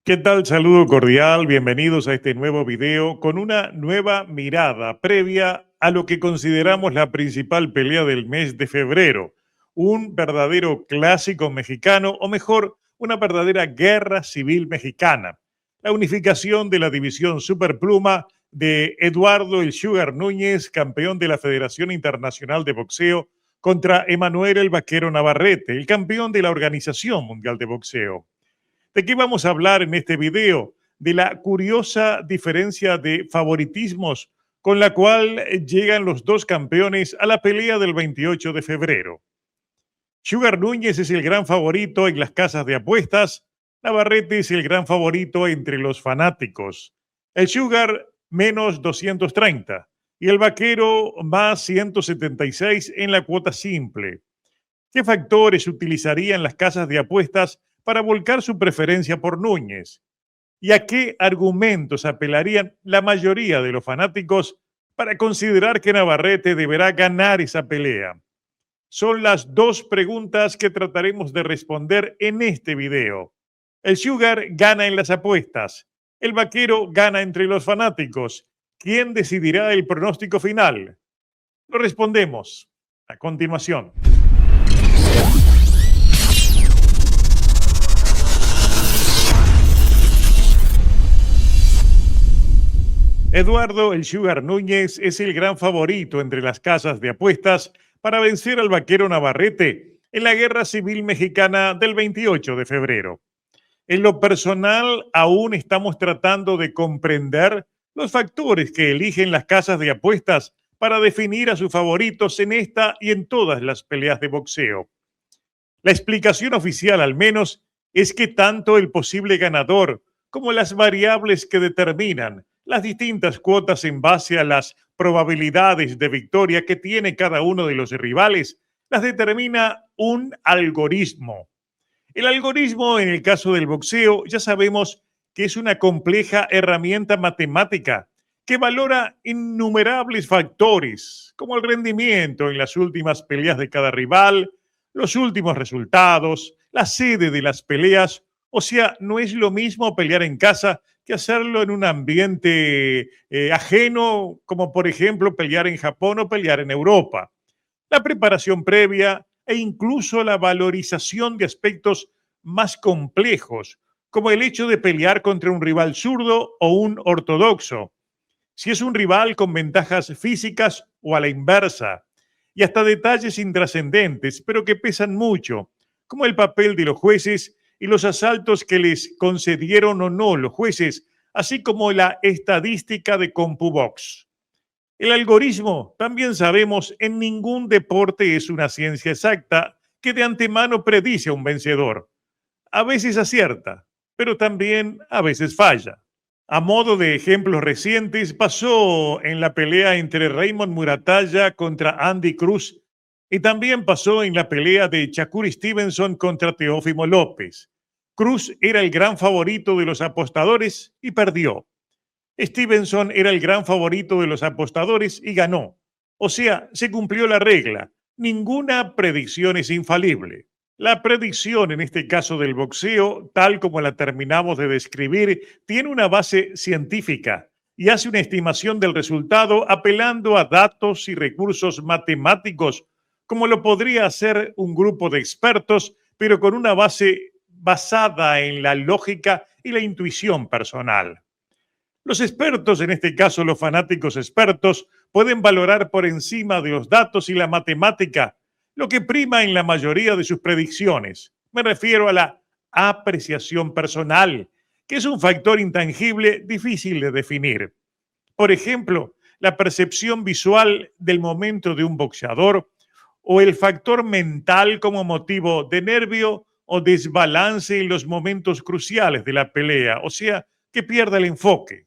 ¿Qué tal? Saludo cordial, bienvenidos a este nuevo video con una nueva mirada previa a lo que consideramos la principal pelea del mes de febrero, un verdadero clásico mexicano, o mejor, una verdadera guerra civil mexicana, la unificación de la división superpluma de Eduardo el Sugar Núñez, campeón de la Federación Internacional de Boxeo, contra Emanuel el Vaquero Navarrete, el campeón de la Organización Mundial de Boxeo. ¿De qué vamos a hablar en este video? De la curiosa diferencia de favoritismos con la cual llegan los dos campeones a la pelea del 28 de febrero. Sugar Núñez es el gran favorito en las casas de apuestas, Navarrete es el gran favorito entre los fanáticos. El Sugar menos 230 y el Vaquero más 176 en la cuota simple. ¿Qué factores utilizarían las casas de apuestas para volcar su preferencia por Núñez? ¿Y a qué argumentos apelarían la mayoría de los fanáticos para considerar que Navarrete deberá ganar esa pelea? Son las dos preguntas que trataremos de responder en este video. El Sugar gana en las apuestas. El Vaquero gana entre los fanáticos. ¿Quién decidirá el pronóstico final? Lo respondemos a continuación. Eduardo el Sugar Núñez es el gran favorito entre las casas de apuestas para vencer al Vaquero Navarrete en la Guerra Civil Mexicana del 28 de febrero. En lo personal, aún estamos tratando de comprender los factores que eligen las casas de apuestas para definir a sus favoritos en esta y en todas las peleas de boxeo. La explicación oficial, al menos, es que tanto el posible ganador como las variables que determinan las distintas cuotas en base a las probabilidades de victoria que tiene cada uno de los rivales las determina un algoritmo. El algoritmo, en el caso del boxeo, ya sabemos que es una compleja herramienta matemática que valora innumerables factores, como el rendimiento en las últimas peleas de cada rival, los últimos resultados, la sede de las peleas. O sea, no es lo mismo pelear en casa que hacerlo en un ambiente ajeno, como por ejemplo pelear en Japón o pelear en Europa. La preparación previa e incluso la valorización de aspectos más complejos, como el hecho de pelear contra un rival zurdo o un ortodoxo, si es un rival con ventajas físicas o a la inversa, y hasta detalles intrascendentes, pero que pesan mucho, como el papel de los jueces y los asaltos que les concedieron o no los jueces, así como la estadística de CompuBox. El algoritmo, también sabemos, en ningún deporte es una ciencia exacta que de antemano predice a un vencedor. A veces acierta, pero también a veces falla. A modo de ejemplos recientes, pasó en la pelea entre Raymond Muratalla contra Andy Cruz y también pasó en la pelea de Shakur Stevenson contra Teófimo López. Cruz era el gran favorito de los apostadores y perdió. Stevenson era el gran favorito de los apostadores y ganó. O sea, se cumplió la regla. Ninguna predicción es infalible. La predicción, en este caso del boxeo, tal como la terminamos de describir, tiene una base científica y hace una estimación del resultado apelando a datos y recursos matemáticos, como lo podría hacer un grupo de expertos, pero con una base basada en la lógica y la intuición personal. Los expertos, en este caso los fanáticos expertos, pueden valorar por encima de los datos y la matemática lo que prima en la mayoría de sus predicciones. Me refiero a la apreciación personal, que es un factor intangible difícil de definir. Por ejemplo, la percepción visual del momento de un boxeador o el factor mental como motivo de nervio o desbalance en los momentos cruciales de la pelea, o sea, que pierda el enfoque.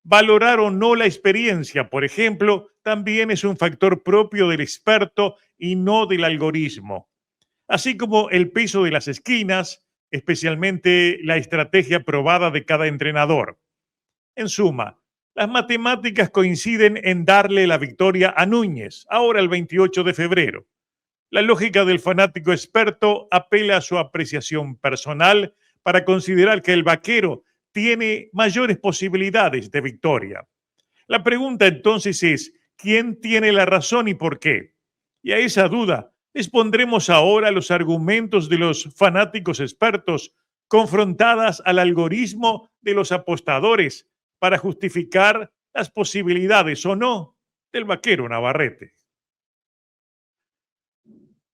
Valorar o no la experiencia, por ejemplo, también es un factor propio del experto y no del algoritmo. Así como el peso de las esquinas, especialmente la estrategia probada de cada entrenador. En suma, las matemáticas coinciden en darle la victoria a Núñez, ahora el 28 de febrero. La lógica del fanático experto apela a su apreciación personal para considerar que el vaquero tiene mayores posibilidades de victoria. La pregunta entonces es, ¿quién tiene la razón y por qué? Y a esa duda les pondremos ahora los argumentos de los fanáticos expertos confrontadas al algoritmo de los apostadores para justificar las posibilidades o no del vaquero Navarrete.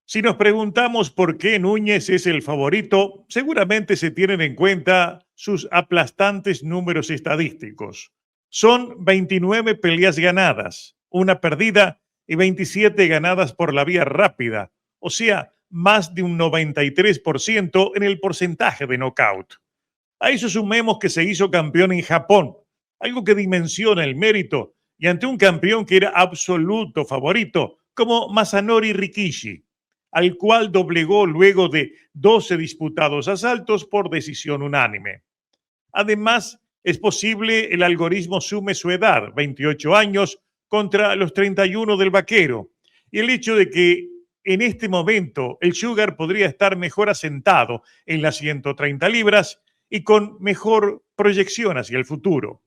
Si nos preguntamos por qué Núñez es el favorito, seguramente se tienen en cuenta sus aplastantes números estadísticos. Son 29 peleas ganadas, una perdida y 27 ganadas por la vía rápida, o sea, más de un 93% en el porcentaje de knockout. A eso sumemos que se hizo campeón en Japón, algo que dimensiona el mérito, y ante un campeón que era absoluto favorito, como Masanori Rikishi, al cual doblegó luego de 12 disputados asaltos por decisión unánime. Además, es posible el algoritmo sume su edad, 28 años, contra los 31 del vaquero, y el hecho de que en este momento el Sugar podría estar mejor asentado en las 130 libras y con mejor proyección hacia el futuro.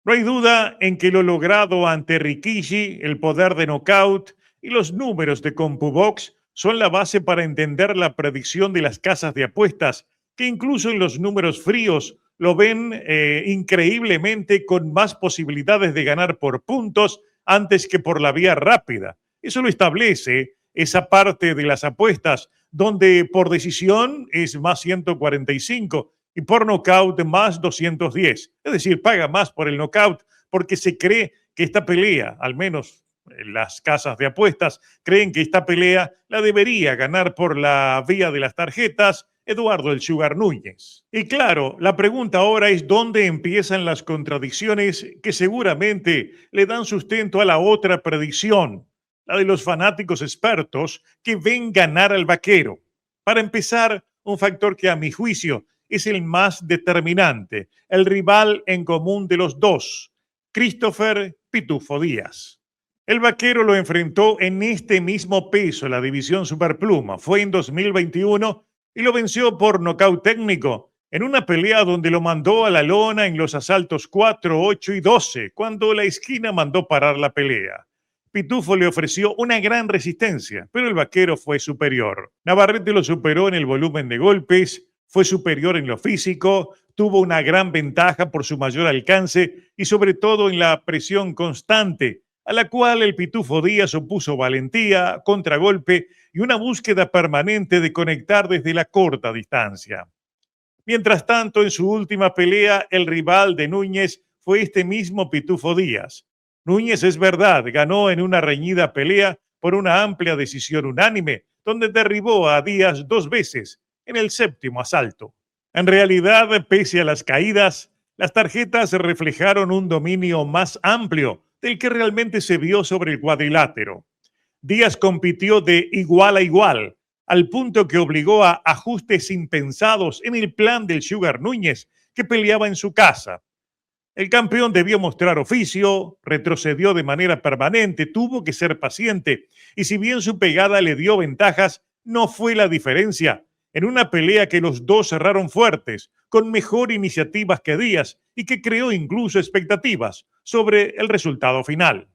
No hay duda en que lo logrado ante Rikishi, el poder de knockout y los números de CompuBox son la base para entender la predicción de las casas de apuestas, que incluso en los números fríos lo ven increíblemente con más posibilidades de ganar por puntos antes que por la vía rápida. Eso lo establece esa parte de las apuestas donde por decisión es más 145 y por nocaut más 210. Es decir, paga más por el nocaut porque se cree que esta pelea, al menos las casas de apuestas, creen que esta pelea la debería ganar por la vía de las tarjetas Eduardo el Sugar Núñez. Y claro, la pregunta ahora es dónde empiezan las contradicciones que seguramente le dan sustento a la otra predicción, la de los fanáticos expertos que ven ganar al vaquero. Para empezar, un factor que a mi juicio es el más determinante, el rival en común de los dos, Christopher Pitufo Díaz. El vaquero lo enfrentó en este mismo peso, la división superpluma. Fue en 2021 y lo venció por nocaut técnico en una pelea donde lo mandó a la lona en los asaltos 4, 8 y 12, cuando la esquina mandó parar la pelea. Pitufo le ofreció una gran resistencia, pero el vaquero fue superior. Navarrete lo superó en el volumen de golpes, fue superior en lo físico, tuvo una gran ventaja por su mayor alcance y sobre todo en la presión constante, a la cual el Pitufo Díaz opuso valentía, contragolpe y una búsqueda permanente de conectar desde la corta distancia. Mientras tanto, en su última pelea, el rival de Núñez fue este mismo Pitufo Díaz. Núñez, es verdad, ganó en una reñida pelea por una amplia decisión unánime, donde derribó a Díaz 2 veces en el 7º asalto. En realidad, pese a las caídas, las tarjetas reflejaron un dominio más amplio del que realmente se vio sobre el cuadrilátero. Díaz compitió de igual a igual, al punto que obligó a ajustes impensados en el plan del Sugar Núñez, que peleaba en su casa. El campeón debió mostrar oficio, retrocedió de manera permanente, tuvo que ser paciente, y si bien su pegada le dio ventajas, no fue la diferencia en una pelea que los dos cerraron fuertes, con mejor iniciativas que Díaz y que creó incluso expectativas sobre el resultado final.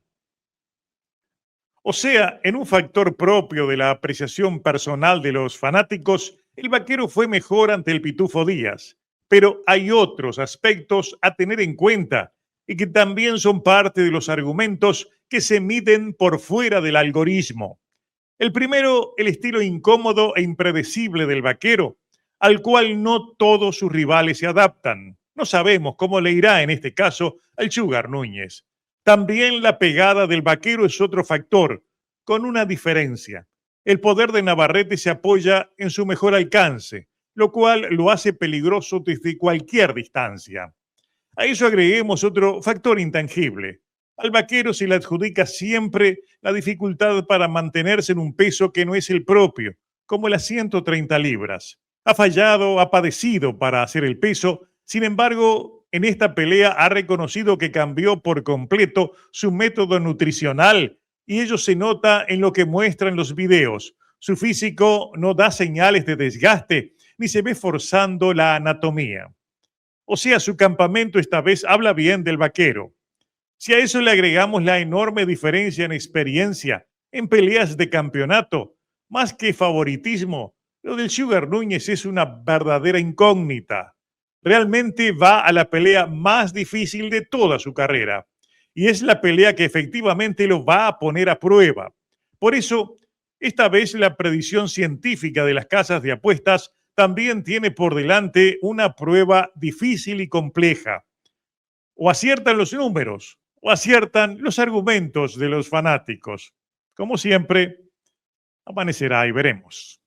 O sea, en un factor propio de la apreciación personal de los fanáticos, el vaquero fue mejor ante el Pitufo Díaz, pero hay otros aspectos a tener en cuenta y que también son parte de los argumentos que se miden por fuera del algoritmo. El primero, el estilo incómodo e impredecible del vaquero, al cual no todos sus rivales se adaptan. No sabemos cómo le irá en este caso al Sugar Núñez. También la pegada del vaquero es otro factor, con una diferencia. El poder de Navarrete se apoya en su mejor alcance, lo cual lo hace peligroso desde cualquier distancia. A eso agreguemos otro factor intangible. Al vaquero se le adjudica siempre la dificultad para mantenerse en un peso que no es el propio, como las 130 libras. Ha fallado, ha padecido para hacer el peso, sin embargo, en esta pelea ha reconocido que cambió por completo su método nutricional y ello se nota en lo que muestra en los videos. Su físico no da señales de desgaste, ni se ve forzando la anatomía. O sea, su campamento esta vez habla bien del vaquero. Si a eso le agregamos la enorme diferencia en experiencia en peleas de campeonato, más que favoritismo, lo del Sugar Núñez es una verdadera incógnita. Realmente va a la pelea más difícil de toda su carrera y es la pelea que efectivamente lo va a poner a prueba. Por eso, esta vez la predicción científica de las casas de apuestas también tiene por delante una prueba difícil y compleja. O aciertan los números o aciertan los argumentos de los fanáticos. Como siempre, amanecerá y veremos.